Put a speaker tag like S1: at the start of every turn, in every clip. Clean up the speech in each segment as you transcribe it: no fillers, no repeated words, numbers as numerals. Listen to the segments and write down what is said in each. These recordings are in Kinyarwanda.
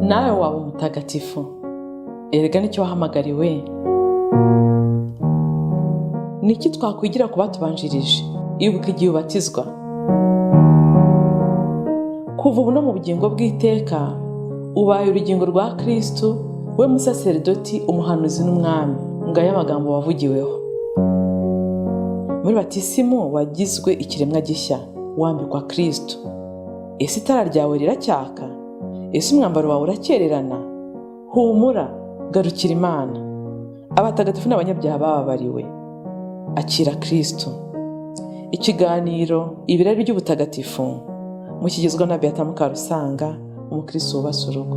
S1: nawe waba umutagatifu. Erega nicyo wahamagariwe. Niki twakwigira ku batubanjirije? Ibuka igihe ubatizwa. Kuva ubu no mu bugingo bw'iteka ubaye urugingo rwa Kristo, we musaserdoti, umuhanuzi n'umwami. Ngaya amagambo wavugiweho. Muri batisimu wagizwe ikiremwa gishya, wambikwa Kristo. Ese itara ryawe riracyaka? Ese umwambaro wawe urakererana? Humura, garukira Imana. Abatagatifu n'abanyabyaha bababariwe. Akira Kristo. Ikiganiro ibirari by'ubutagatifu mukigezwa na Beata Mukarusanga, umukristo wubase urugo.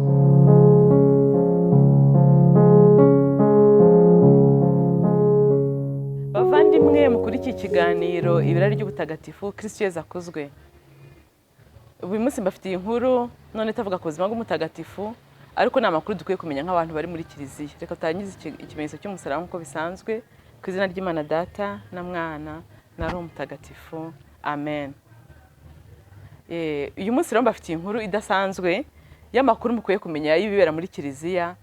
S1: Bavandimwe, mukuri iki kiganiro ibirari by'ubutagatifu, Kristo Yezu akuzwe. Uyu munsi mbafitiye inkuru none itavuga ku buzima bw'umutagatifu, ariko ni amakuru dukwiye kumenya nk'abantu bari muri kiliziya. Reka tutangize ikimenyetso cy'umusaraba nk'uko bisanzwe, ku izina ry'Imana Data na Mwana na Roho Mutagatifu, amen. Uyu munsi rero mbafitiye inkuru idasanzwe y'amakuru mukwiye kumenya y'ibibera muri kiliziya.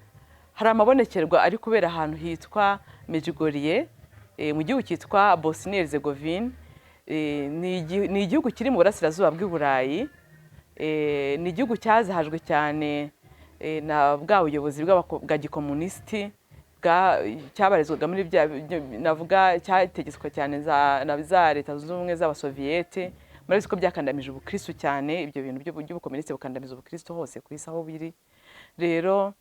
S1: Hari amabonekerwa ari kubera ahantu hitwa Medjugorje, mu gihugu cyitwa Bosnie Herzegovine. Ni igihugu kiri mu burasirazuba bw'i Burayi. Ni igihugu cyazahajwe cyane na bwa buyobozi bwa gikomunisiti cyabarizwaga muri navuga cyategetswe cyane na za leta zunze ubumwe z'abasoviyete. Murabizi ko byakandamije ubukristo cyane, ibyo bintu by'ubukomunisiti bukandamiza ubukristo hose ku isi aho biri. Rero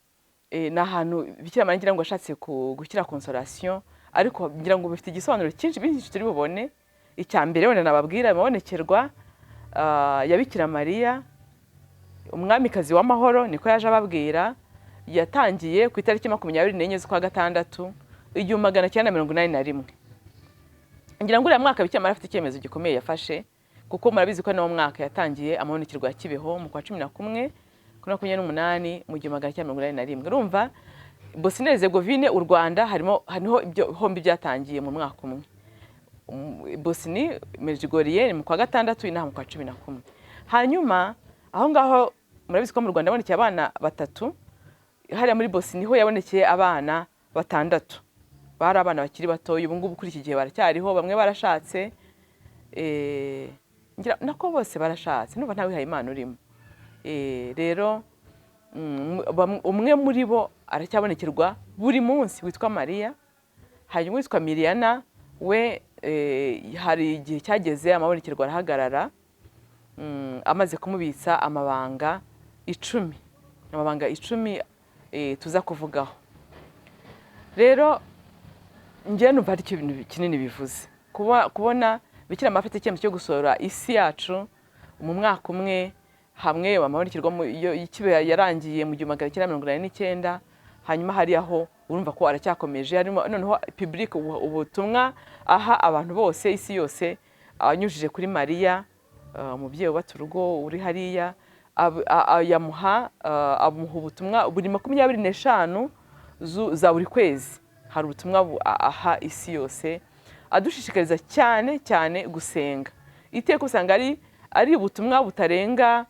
S1: ni ahantu Bikira Mariya ngira ngo ashatse gushyira consolation, ariko ngira ngo bifite igisobanuro cyinshi turi bubone. Icya mbere wenda nababwira amabonekerwa ya Bikira Mariya, umwamikazi w'amahoro, niko yaje ababwira. Yatangiye ku itariki 24 z'ukwa gatandatu 1981. Ngira ngo uriya mwaka Bikira Mariya afite icyemezo gikomeye yafashe, kuko murabizi ko nawo mwaka yatangiye amabonekerwa ya Kibeho mu kwa 11 kuri 28 mu 1981. Urumva Bosnie Herzegovine, u Rwanda hariho ibyo hombi byatangiye mu mwaka umwe. Bosnie Medjugorje mu kwa gatandatu, inaha mu kwa 11. Hanyuma aho ngaho murabizi ko mu Rwanda yabonekeye abana 3, hariya muri Bosnie ho yabonekeye abana 6. Bari abana bakiri batoye. Ubu ngubu kuri iki gihe baracyariho, bamwe barashatse, ngira nako bose barashatse, numva ntawe wihaye Imana urimo. Rero umwe muri bo aracyabonekerwa buri munsi, witwa Mariya. Hanyuma witwa Miriana we hari igihe cyageze amabonekerwa arahagarara, amaze kumubitsa amabanga 10. Amabanga 10 tuza kuvugaho. Rero ngiye numva ari ibintu kinini bivuze kubona Bikira Mariya afite icyemezo cyo gusora isi yacu mu mwaka umwe. Hamwe amabonekerwa y'ikibe yarangiye mu 1989. Hanyuma hari aho urumva ko aracyakomeje, harimo noneho public ubutumwa aha abantu bose, isi yose, anyujije kuri Mariya, umubyeyi ubatse urugo uri hariya. Yamuha ubutumwa buri 25 za buri kwezi. Hari ubutumwa aha isi yose, adushishikariza cyane cyane gusenga. Iteka usanga ari ubutumwa butarenga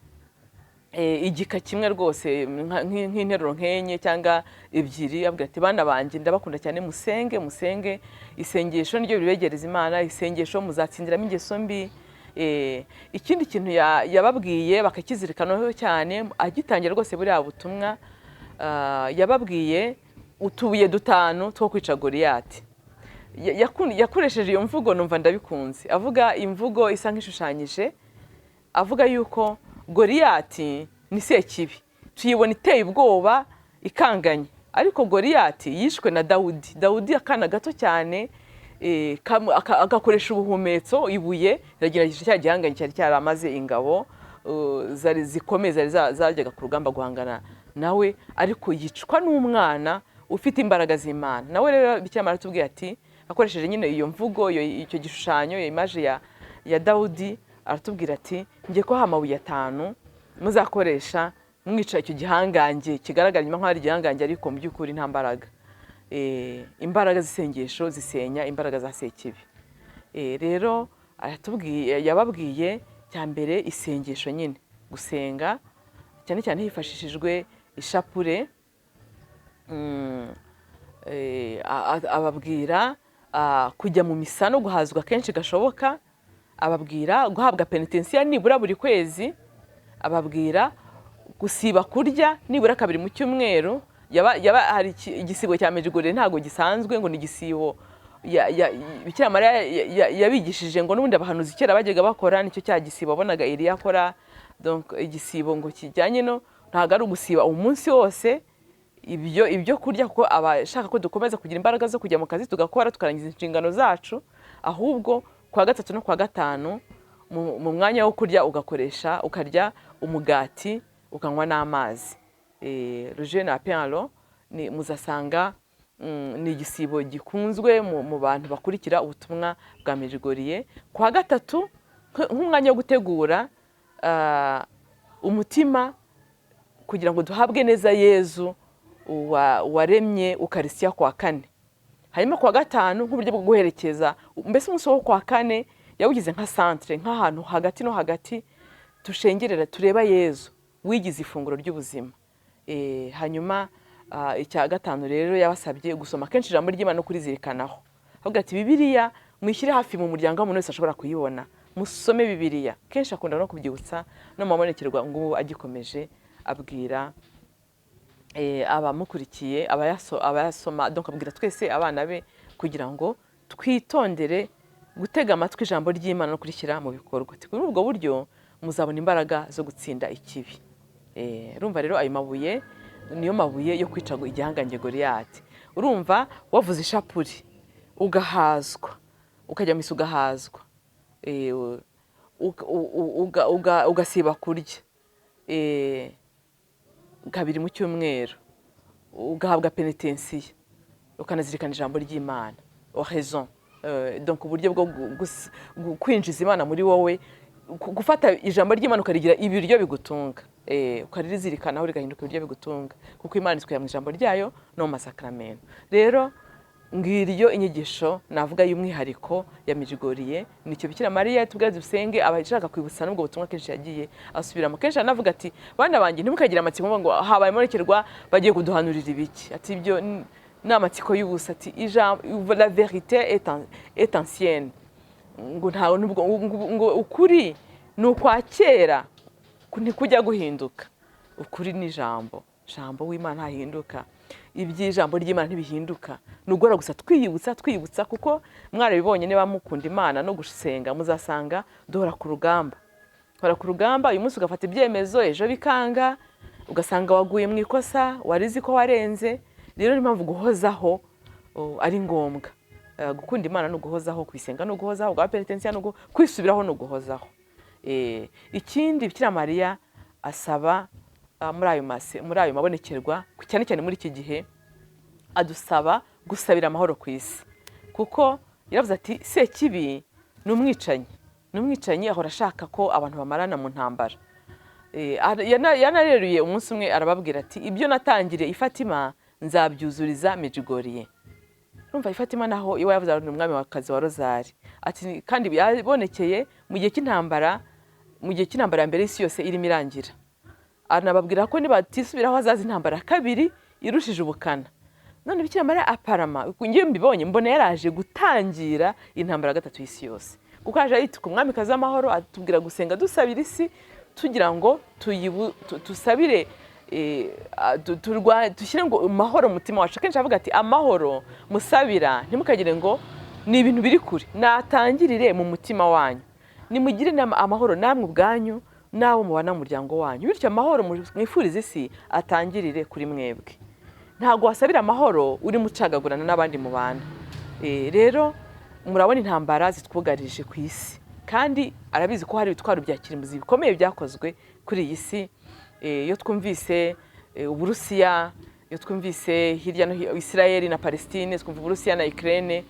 S1: igika kimwe rwose, nk'interuro nkenye cyangwa ebyiri. Abwira ati bana banjye ndabakunda cyane, musenge. Isengesho niryo bibegereza Imana. Isengesho muzatsindiramo ingeso mbi. Ikindi kintu yababwiye bakakizirikanaho cyane agitangira rwose buriya butumwa, yababwiye utubuye 5 two kwica Goliyati. Yakoresheje iyo mvugo, numva ndabikunze. Avuga imvugo isa nk'ishushanyije, avuga yuko Goliyati ni sekibi, tuyibona iteye ubwoba, ikanganye. Ariko Goliyati yishwe na Dawudi akana gato cyane, agakoresha ubuhumetso, ibuye ragerageje cya gihanganye cyari cyaramaze ingabo zari zikomeye, zari zajyaga ku rugamba guhangana nawe, ariko yicwa n'umwana ufite imbaraga z'Imana. Nawe rero Bikira Mariya atubwiye ati, akoresheje nyine iyo mvugo, icyo gishushanyo, iyo image ya Dawudi, aratubwira ati ngiye ko amabuye 5 muzakoresha mwica icyo gihangange kigaragara nyuma nk'ari gihangange, ariko mu by'ukuri nta mbaraga. Imbaraga z'isengesho zisenya imbaraga za sekibi. Rero yababwiye cya mbere isengesho nyine, gusenga cyane cyane hifashishijwe ishapure, ababwira kujya mu misa no guhazwa kenshi gashoboka, ababwira guhabwa penitensiya nibura buri kwezi, ababwira gusiba kurya nibura 2 mu cyumweru. Hari igisibo cya Medjugorje ntago gisanzwe ngo ni igisibo Bikira Mariya yabigishije ngo n'ubundi abahanuzi kera bajyaga bakora, nicyo cya gisibo abonaga Eliya akora. Donc igisibo ngo kijyanye no ntago ari ugusiba umunsi wose ibyo kurya, kuko abashaka ko dukomeza kugira imbaraga zo kujya mu kazi tugakora tukarangiza inshingano zacu, ahubwo kwa gatatu no kwa gatanu mu mwanya wo kurya ukarya umugati ukanywa n'amazi. Le jeûne à pain à l'eau muzasanga ni igisibo gikunzwe mu bantu bakurikira ubutumwa bwa Medjugorje. Kwa gatatu nk'umwanya wo gutegura umutima kugira ngo duhabwe neza Yezu waremye Ukarisitiya kwa kane. Hanyuma kwa gatanu nk'uburyo bwo guherekeza, mbese umunsi wo kwa kane yawugize nka centre, nk'ahantu hagati no hagati tushengerera tureba Yezu wigize ifunguro ry'ubuzima. Hanyuma icya gatanu rero yabasabye gusoma kenshi ijambo ry'Imana no kurizirikanaho. Avuga ati Bibiliya mwishyire hafi mu muryango w'umuntu wese ashobora kuyibona, musome Bibiliya. Kenshi akunda no kubyibutsa no mu mabonekerwa ngo agikomeje abwira abamukurikiye abayasoma. Donc abwira twese abana be kugira ngo twitondere gutega amatwi ijambo ry'Imana no kurishyira mu bikorwa. Kuri ubwo buryo muzabona imbaraga zo gutsinda ikibi. Urumva rero ayo mabuye niyo mabuye yo kwica igihangange Goliyati. Urumva wavuze ishapuri ugahazwa, ukajya mu isi ugahazwa, ugasiba kurya 2 mu cyumweru, ugahabwa penitensiya, ukanazirikana ijambo ry'Imana, oraison. Donc uburyo bwo kwinjiza Imana muri wowe, gufata ijambo ry'Imana ukarigira ibiryo bigutunga, ukarizirikanaho rigahinduka ibiryo bigutunga, kuko Imana itwera mu ijambo ryayo no mu masakramento. Rero ngiriyo inyigisho navuga y'umwihariko ya Medjugorje, nicyo Bikira Mariya tubwira dusenge abashaka kwibutsa n'ubwo butumwa kenshi yagiye asubiramo. Kenshi anavuga ati bana banjye ntimukagira amatsiko ngo habaye monekerwa bagiye kuduhanurira ibiki, ati ibyo n'amatsiko y'ubusa, ati la vérité est ancienne, ngo ukuri ni ukwakera ntikujya guhinduka. Ukuri ni ijambo w'Imana ntahinduka, iby'ijambo ry'Imana ntibihinduka. Nugora gusa twiyibutsa kuko mwarabibonye niba mukunda Imana no gusenga muzasanga duhora ku rugamba. Uyu munsi ugafata ibyemezo, ejo bikanga, ugasanga waguye mu ikosa warizi ko warenze. Rero ni mpamvu guhozaho ari ngombwa. Gukunda Imana no guhozaho, kwisenga no guhozaho, gwa penitensiya no kwisubiraho no guhozaho. Ikindi Bikira Mariya asaba muri ayo mabonekerwa, cyane cyane muri iki gihe, adusaba gusabira amahoro ku isi, kuko yaravuze ati Sekibi ni umwicanyi, ahora ashaka ko abantu bamarana mu ntambara. Yanareruye umunsi umwe arababwira ati ibyo natangiriye i Fatima nzabyuzuriza Medjugorje. Urumva i Fatima naho iwe yavuze ari umwami w'akazi wa Rozari, ati kandi byabonekeye mu gihe cy'intambara ya mbere y'isi yose irimo irangira. Anababwira ko nibatisubiraho hazaza intambara kabiri irushije ubukana. None Bikira Mariya aparama ngiye mbibonye mbona yaraje gutangira intambara gatatu y'isi yose, kuko aje yituka umwamikazi w'amahoro, atubwira gusenga dusabira isi tugira ngo tusabire dushyire ngo amahoro mu mutima wacu. Kenshi avuga ati amahoro musabira ntimukagire ngo ni ibintu biri kure, natangirire mu mutima wanyu, nimugire amahoro namwe ubwanyu n'abo mubana mu muryango wanyu, bityo amahoro mwifuriza isi atangirire kuri mwebwe. Ntago wasabira amahoro uri mucagagurana n'abandi mu bana. Rero murabona intambara zitwugarije ku isi, kandi arabizi ko hari ibitwaro bya kirimbuzi bikomeye byakozwe kuri iyi si. Iyo twumvise Uburusiya, iyo twumvise hirya no hino Israel na Palestine, twumva Uburusiya na Ukraine,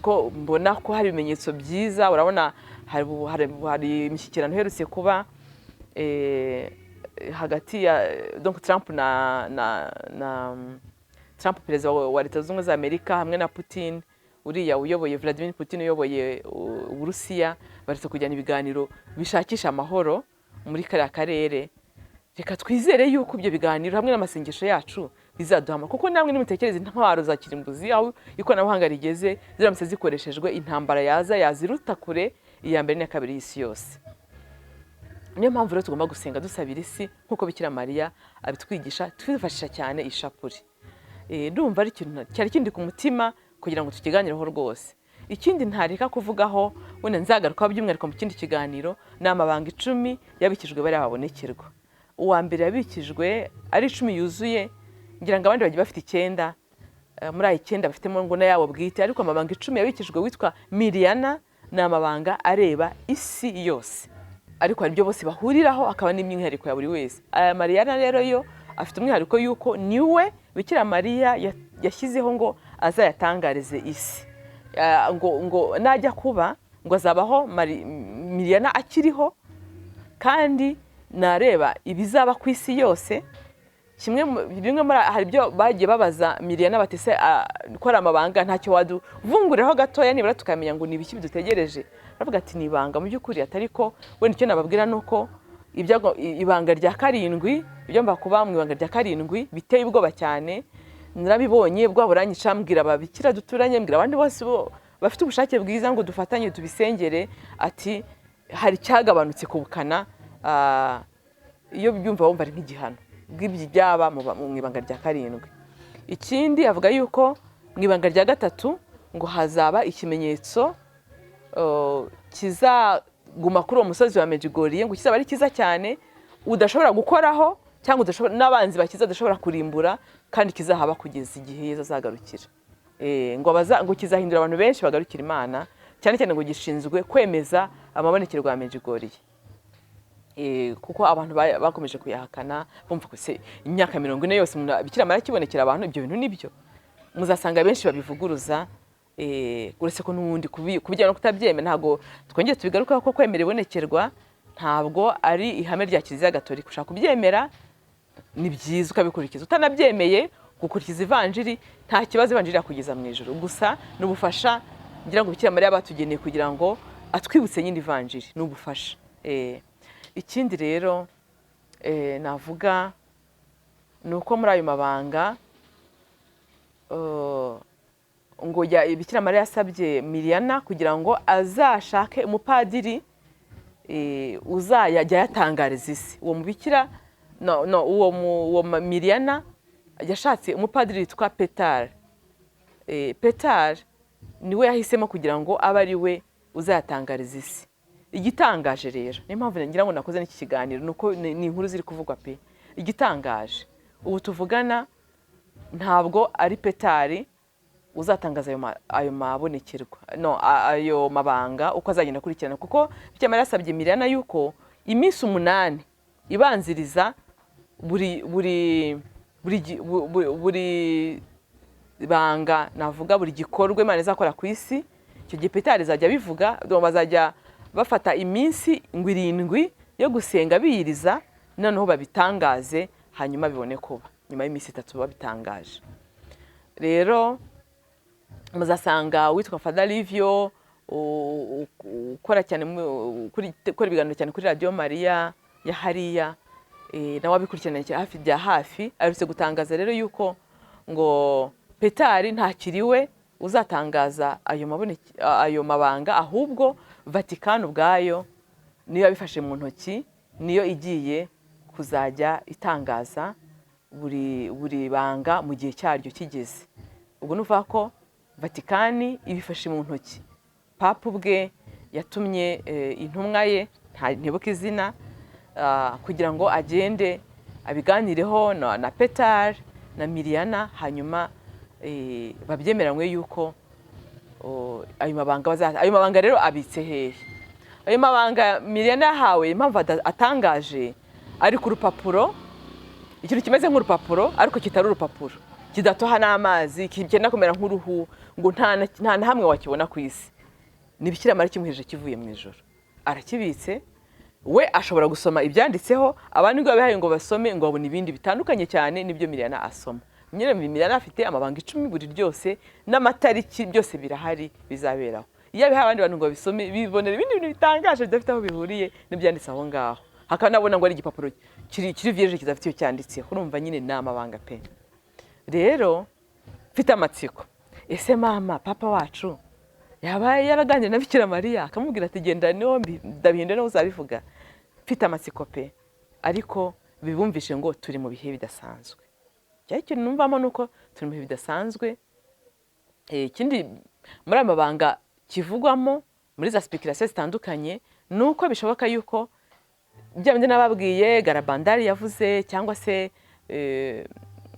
S1: ko mbona ko hari ibimenyetso byiza. Urabona hari imishyikirano iherutse kuba hagati ya Trump Trump perezida wa Leta Zunze Ubumwe za Amerika hamwe na Putin, uriya uyoboye Vladimir Putin uyoboye Uburusiya, baretse kujyana ibiganiro bishakisha amahoro muri kariya karere. reka twizere yuko ibyo biganiro hamwe n'amasengesho yacu bizaduhama, kuko namwe nimutekereze intwaro za kirimbuzi aho ikoranabuhanga rigeze, ziramutse zikoreshejwe intambara yaziruta kure iya mbere n'iya kabiri y'isi yose. Niyo mpamvu rero tugomba gusenga dusabira isi nk'uko Bikira Mariya abitwigisha, twifashisha cyane ishapuri. Ndumva ari ikintu cyari kindi ku mutima kugira ngo tukiganireho rwose. Ikindi ntareka kuvugaho, wenda nzagaruka by'umwihariko mu kindi kiganiro, ni amabanga 10 yabikijwe bari babonekerwa. Uwa mbere yabikijwe ari 10 yuzuye, ngira ngo abandi bagiye bafite 9, muri ayo 9 bafitemo ngo na yabo bwite, ariko amabanga 10 yabikijwe witwa Miriana, ni amabanga areba isi yose, ariko hari ibyo bose bahuriraho, akaba n'imyihariko ya buri wese. Aya Mariana rero yo afite umwihariko yuko niwe Bikira Mariya yashyizeho ngo azayatangarize isi, ngo najya kuba ngo azabaho Miriana akiriho, kandi nareba ibizaba ku isi yose. Bimwe muri hari ibyo bagiye babaza Miriana batese gukora amabanga ntacyo waduvunguriraho gatoya nibura tukamenya ngo ni ibiki bidutegereje. Aravuga ati ni ibanga mu by'ukuri, atariko wenda icyo nababwira nuko ibanga rya 7, ibyo mba kuba mu ibanga rya 7 biteye ubwoba cyane. Narabibonye bwa buranyica, mbwira ababikira duturanye, mbwira abandi bose bafite ubushake bwiza ngo dufatanye tubisengere, ati hari cyagabanutse ku bukana, iyo byumva wumva ari nk'igihano bw'ibyo byaba mu ibanga rya 7. Ikindi avuga yuko mu ibanga rya 3 ngo hazaba ikimenyetso kizaguma kuri uwo musozi wa Medjugorje, ngo kizaba ari kiza cyane udashobora gukoraho, cyangwa n'abanzi bakiza adashobora kurimbura, kandi kizahaba kugeza igihe Yesu azagarukira. Ngo kizahindura abantu benshi bagarukira Imana, cyane cyane ngo gishinzwe kwemeza amabonekero ya Medjugorje. Kuko abantu bakomeje kuyahakana, bumva ko se imyaka 40 yose Bikira Mariya kibonekera abantu, ibyo bintu nibyo. Muzasanga benshi babivuguruza, uretse ko n'ubundi kubijyana no kutabyemera ntago twongeye tubigaruka, ko kwemera ibonekerwa ntabwo ari ihame rya Kiliziya Gatolika. Ushaka kubyemera ni byiza ukabikurikiza, utanabyemeye gukurikiza ivanjiri nta kibazo, ivanjiri yakugeza mu ijuru. Gusa n'ubufasha ngira ngo Bikira Mariya batugeneye kugira ngo atwibutse nyine ivanjiri, n'ubufasha. Ikindi rero navuga nuko muri ayo mabanga ngo Bikira Mariya yasabye Miriana kugira ngo azashake umupadiri uzajya yatangariza isi. Uwo mubikira uwo Miriana yashatse umupadiri witwa Petar. Petar niwe yahisemo kugira ngo abe ari we uzayatangariza isi. Igitangaje rero, niyo mpamvu ngira ngo nakoze n'iki kiganiro, nuko ni inkuru ziri kuvugwa pe. Igitangaje ubu tuvugana ntabwo ari Petari uzatangaza ayo mabonekerwa, ayo mabanga uko azagenda akurikirana, kuko Bikira Mariya yasabye Miriana yuko iminsi 8 ibanziriza buri banga, navuga buri gikorwa Imana izakora ku isi, icyo gihe Petari azajya bivuga, bazajya bafata iminsi 7 yo gusenga biyiriza, noneho babitangaze, hanyuma bibone kuba nyuma y'iminsi 3 babitangaje. Rero muzasanga witwa Father Livio ukora cyane ukora ibiganiro cyane kuri Radio Maria ya hariya, nawe abikurikirana hafi bya hafi, arutse gutangaza rero yuko ngo Petari ntakiriwe uzatangaza ayo mabanga, ahubwo Vatican ubwayo niyo yabifashe mu ntoki, niyo igiye kuzajya itangaza buri banga mu gihe cyaryo kigeze. Ubwo nuvuga ko Vatican ibifashe mu ntoki. Papa ubwe yatumye intumwa ye, ntibuka izina, kugira ngo agende abiganireho na Petar na Miriana, hanyuma babyemeranywe yuko ayo mabanga rero abitse hehe. Ayo mabanga Miriana yahawe, impamvu atangaje, ari ku rupapuro, ikintu kimeze nk'urupapuro ariko kitari urupapuro, kidatoha n'amazi, kigenda kumera nk'uruhu, ngo nta na hamwe wakibona ku isi. Ni Bikira Mariya kimuheje kivuye mu ijoro, arakibitse. We ashobora gusoma ibyanditseho, abandi ngo babihaye ngo basome, ngo babone ibindi bitandukanye cyane n'ibyo Miriana asoma. Nyine Miriana afite amabanga 10 buri ryose, n'amatariki byose birahari bizaberaho. Iyo abihaye abandi bantu ngo babisome, bibonera ibindi bintu bitangaje bidafite aho bihuriye n'ibyanditse aho ngaho. hakanabona ngo ari igipapuro kiri vierge kidafite icyo cyanditseho. Urumva nyine ni amabanga pe. Rero mfite amatsiko, ese mama papa wacu yabaye yaraganira na Bikira Mariya akamubwira ati genda niho ndabihinde no uzabivuga. Mfite amatsiko pe, ariko bibumvishe ngo turi mu bihe bidasanzwe. Cyari cyo numvamo nuko turi mu bihe bidasanzwe. Ikindi muri amabanga kivugwamo muri za speculation zitandukanye nuko bishoboka yuko byamende nababwiye Garabandari yavuze cyangwa se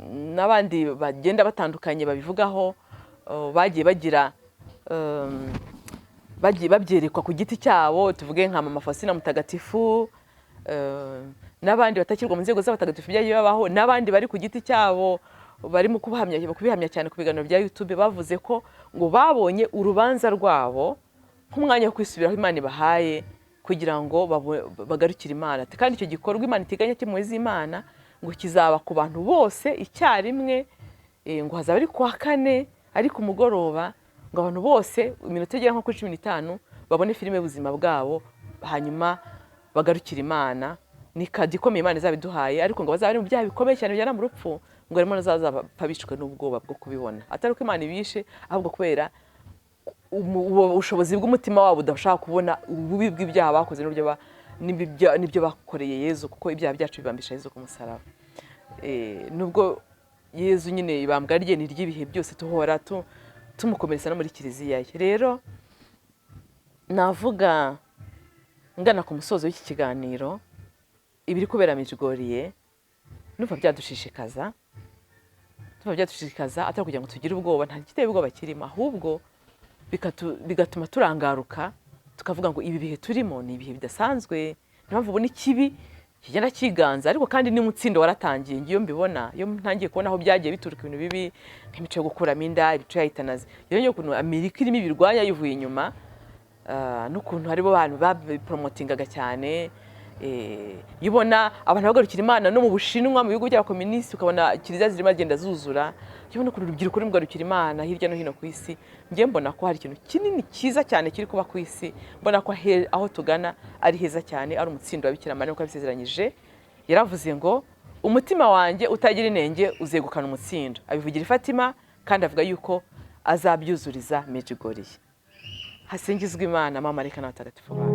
S1: n'abandi bagenda batandukanye babivugaho, bagiye bagira babyerekwa ku giti cyabo, tuvuge nka Mama Faustina Mutagatifu, n'abandi batakirwa mu nzego z'abatagatifu byagiye babaho, n'abandi bari ku giti cyabo barimo kubihamya cyane ku biganiro bya YouTube, bavuze ko ngo babonye urubanza rwabo nk'umwanya wo kwisubiraho Imana ibahaye kugira ngo bagarukire Imana. Kandi icyo gikorwa Imana iteganya cy'impuhwe z'Imana ngo kizaba ku bantu bose icyarimwe, ngo hazaba ari kuwa kane ari ku mugoroba, ngo abantu bose iminota igera nko kuri 15 babone filime y'ubuzima bwabo, hanyuma bagarukire Imana. Ni kadi ikomeye Imana izabiduhaye, ariko ngo bazaba ari mu byaha bikomeye cyane bijyana mu rupfu, ngo harimo n'azapfa bishwe n'ubwoba bwo kubibona, atari uko Imana ibishe, ahubwo kubera ubushobozi bw'umutima wabo udashaka kubona ububi bw'ibyaha bakoze n'ibyo bakoreye Yezu, kuko ibyaha byacu bibambisha Yezu ku musaraba. Nubwo Yezu nyine ibambwa rye ni ry'ibihe byose, tuhora tumukomeretsa no muri kiliziya ye. Rero navuga ngana ku musozo w'iki kiganiro, ibiri kubera Medjugorje numva byadushishikaza atari kugira ngo tugire ubwoba, nta giteye ubwoba kirimo, ahubwo bigatuma turangaruka tukavuga ngo ibi bihe turimo ni ibihe bidasanzwe. Niyo mpamvu ubona ikibi kigenda kiganza, ariko kandi n'umutsindo waratangiye. Ngiyo mbibona, iyo ntangiye kubona aho byagiye bituruka ibintu bibi nk'imico yo gukuramo inda, imico ya euthanasie, rero ukuntu Amerika irimo ibirwanya yivuye inyuma, n'ukuntu haribo abantu bapromotingaga cyane. Yibona abantu bagarukira Imana no mu Bushinwa, mu bihugu by'abakomunisi, ukabona kiliziya zirimo agenda zuzura. Yibona ukuntu urubyiruko rurimo kugarukira Imana hirya no hino ku isi. Ngiye mbona ko hari ikintu kinini cyiza cyane kiri kuba ku isi, mbona ko aho tugana ari heza cyane, ari umutsindo wa Bikira Mariya uko abisezeranyije. Yaravuze ngo umutima wanjye utagira inenge uzegukana umutsindo, abivugira Fatima, kandi avuga yuko azabyuzuriza Medjugorje. Hasingizwe Imana, Mama Marika n'abatagatifu bayo.